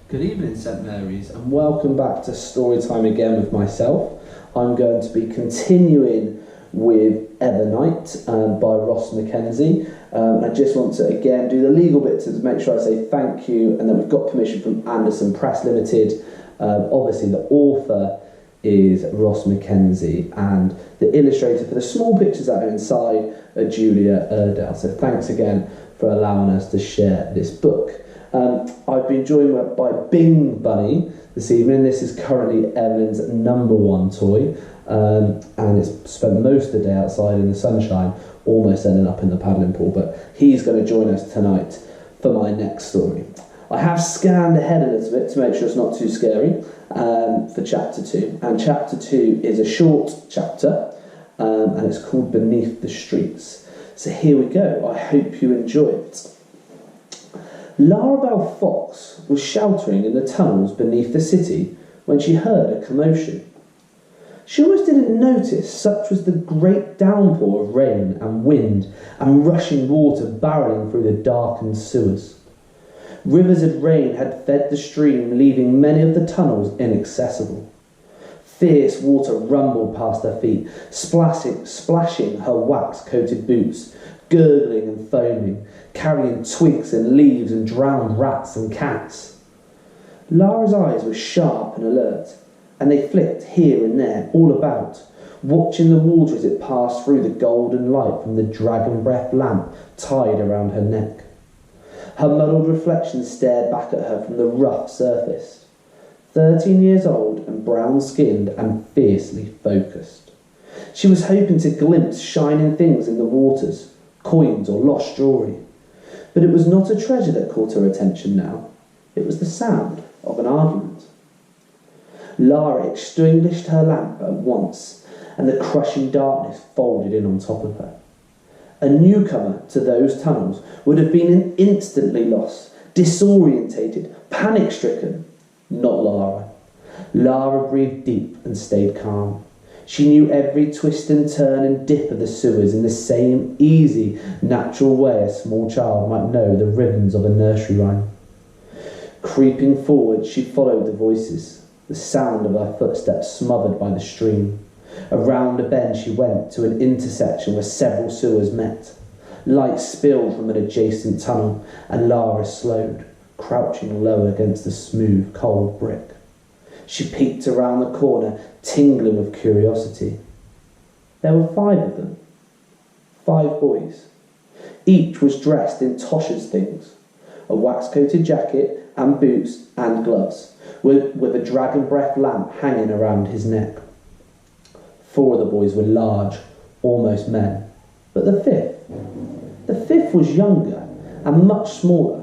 Good evening, St Mary's, And welcome back to Storytime again with myself. I'm going to be continuing with Evernight by Ross Mackenzie. I just want to again do the legal bit to make sure I say thank you, and that we've got permission from Anderson Press Limited. Obviously the author is Ross Mackenzie, and the illustrator for the small pictures that are inside are Julia Erdell. So thanks again for allowing us to share this book. I've been joined by Bing Bunny this evening. This is currently Evelyn's #1 toy, and it's spent most of the day outside in the sunshine, almost ending up in the paddling pool, but he's going to join us tonight for my next story. I have scanned ahead a little bit to make sure it's not too scary for Chapter 2, and Chapter 2 is a short chapter, and it's called Beneath the Streets. So here we go. I hope you enjoy it. Larabelle Fox was sheltering in the tunnels beneath the city when she heard a commotion. She almost didn't notice, such was the great downpour of rain and wind and rushing water barreling through the darkened sewers. Rivers of rain had fed the stream, leaving many of the tunnels inaccessible. Fierce water rumbled past her feet, splashing her wax-coated boots, gurgling and foaming, carrying twigs and leaves and drowned rats and cats. Lara's eyes were sharp and alert, and they flicked here and there, all about, watching the water as it passed through the golden light from the dragon breath lamp tied around her neck. Her muddled reflection stared back at her from the rough surface. 13 years old and brown-skinned and fiercely focused. She was hoping to glimpse shining things in the waters, coins or lost jewellery. But it was not a treasure that caught her attention now. It was the sound of an argument. Lara extinguished her lamp at once, and the crushing darkness folded in on top of her. A newcomer to those tunnels would have been instantly lost, disorientated, panic-stricken. Not Lara. Lara breathed deep and stayed calm. She knew every twist and turn and dip of the sewers in the same easy, natural way a small child might know the rhythms of a nursery rhyme. Creeping forward, she followed the voices, the sound of her footsteps smothered by the stream. Around a bend she went to an intersection where several sewers met. Light spilled from an adjacent tunnel, and Lara slowed, crouching low against the smooth, cold brick. She peeked around the corner, tingling with curiosity. There were 5 of them. 5 boys. Each was dressed in Tosha's things, a wax-coated jacket and boots and gloves, with a dragon breath lamp hanging around his neck. 4 of the boys were large, almost men, but the fifth was younger and much smaller.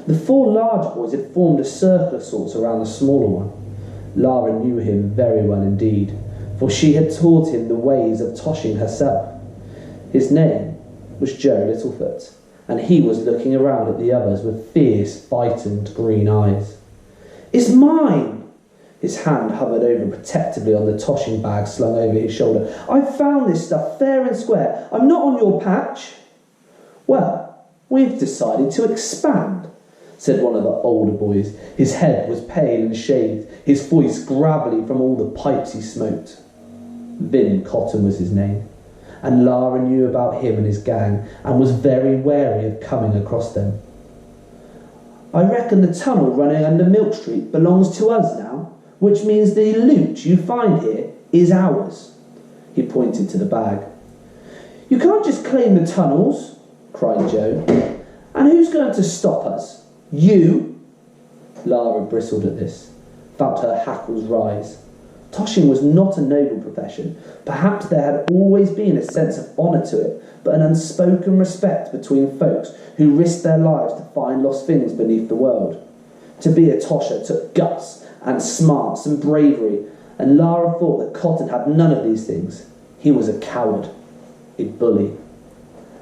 The 4 large boys had formed a circle of sorts around the smaller one. Lara knew him very well indeed, for she had taught him the ways of toshing herself. His name was Joe Littlefoot, and he was looking around at the others with fierce, frightened green eyes. "It's mine!" His hand hovered over protectively on the toshing bag slung over his shoulder. "I found this stuff fair and square. I'm not on your patch." "Well, we've decided to expand," said one of the older boys. His head was pale and shaved, his voice gravelly from all the pipes he smoked. Vin Cotton was his name, and Lara knew about him and his gang, and was very wary of coming across them. "I reckon the tunnel running under Milk Street belongs to us now, which means the loot you find here is ours." He pointed to the bag. "You can't just claim the tunnels," cried Joe. "And who's going to stop us? You?" Lara bristled at this, felt her hackles rise. Toshing was not a noble profession. Perhaps there had always been a sense of honour to it, but an unspoken respect between folks who risked their lives to find lost things beneath the world. To be a tosher took guts and smarts and bravery, and Lara thought that Cotton had none of these things. He was a coward, a bully.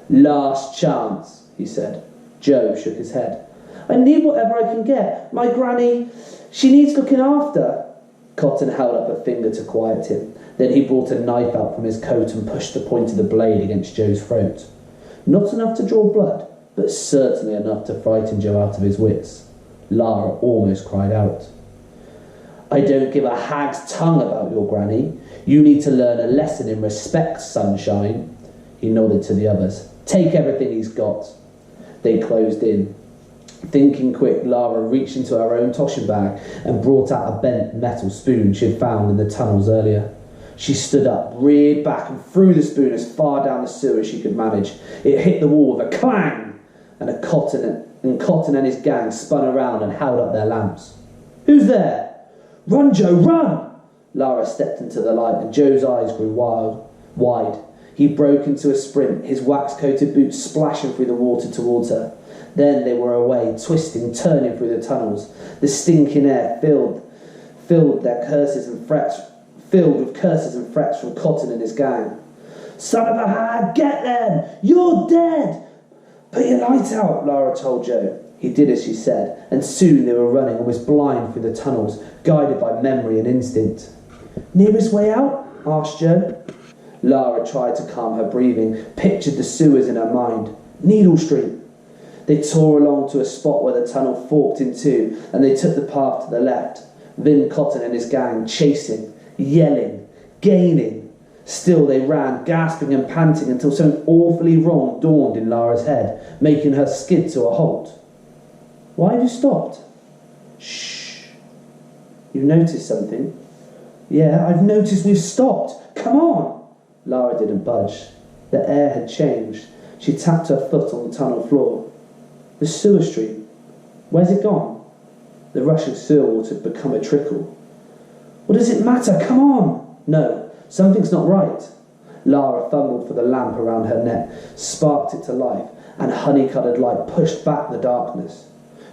"Last chance," he said. Joe shook his head. "I need whatever I can get. My granny, she needs looking after." Cotton held up a finger to quiet him. Then he brought a knife out from his coat and pushed the point of the blade against Joe's throat. Not enough to draw blood, but certainly enough to frighten Joe out of his wits. Lara almost cried out. I don't give a hag's tongue about your granny. You need to learn a lesson in respect, sunshine. He nodded to the others. Take everything he's got. They closed in. Thinking quick, Lara reached into her own toshing bag and brought out a bent metal spoon she had found in the tunnels earlier. She stood up, reared back and threw the spoon as far down the sewer as she could manage. It hit the wall with a clang, and Cotton and his gang spun around and held up their lamps. Who's there? Run, Joe, run! Lara stepped into the light and Joe's eyes grew wide. He broke into a sprint, his wax-coated boots splashing through the water towards her. Then they were away, twisting, turning through the tunnels. The stinking air filled with curses and threats from Cotton and his gang. Son of a hag, get them! You're dead! Put your light out, Lara told Joe. He did as she said, and soon they were running almost blind through the tunnels, guided by memory and instinct. Nearest way out? Asked Joe. Lara tried to calm her breathing, pictured the sewers in her mind. Needle Street. They tore along to a spot where the tunnel forked in two, and they took the path to the left. Vin Cotton and his gang chasing, yelling, gaining. Still they ran, gasping and panting, until something awfully wrong dawned in Lara's head, making her skid to a halt. Why have you stopped? Shh. You've noticed something? Yeah, I've noticed we've stopped. Come on. Lara didn't budge. The air had changed. She tapped her foot on the tunnel floor. The sewer stream. Where's it gone? The rushing sewer water had become a trickle. What does it matter? Come on! No, something's not right. Lara fumbled for the lamp around her neck, sparked it to life, and honey-coloured light pushed back the darkness.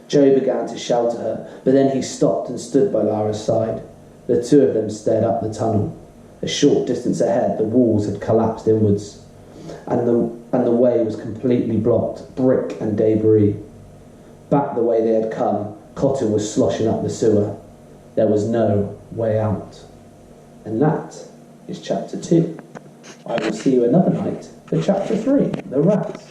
Joe began to shout at her, but then he stopped and stood by Lara's side. The two of them stared up the tunnel. A short distance ahead, the walls had collapsed inwards, and the way was completely blocked, brick and debris. Back the way they had come, Cotton was sloshing up the sewer. There was no way out. And that is chapter 2. I will see you another night for chapter 3, The Rats.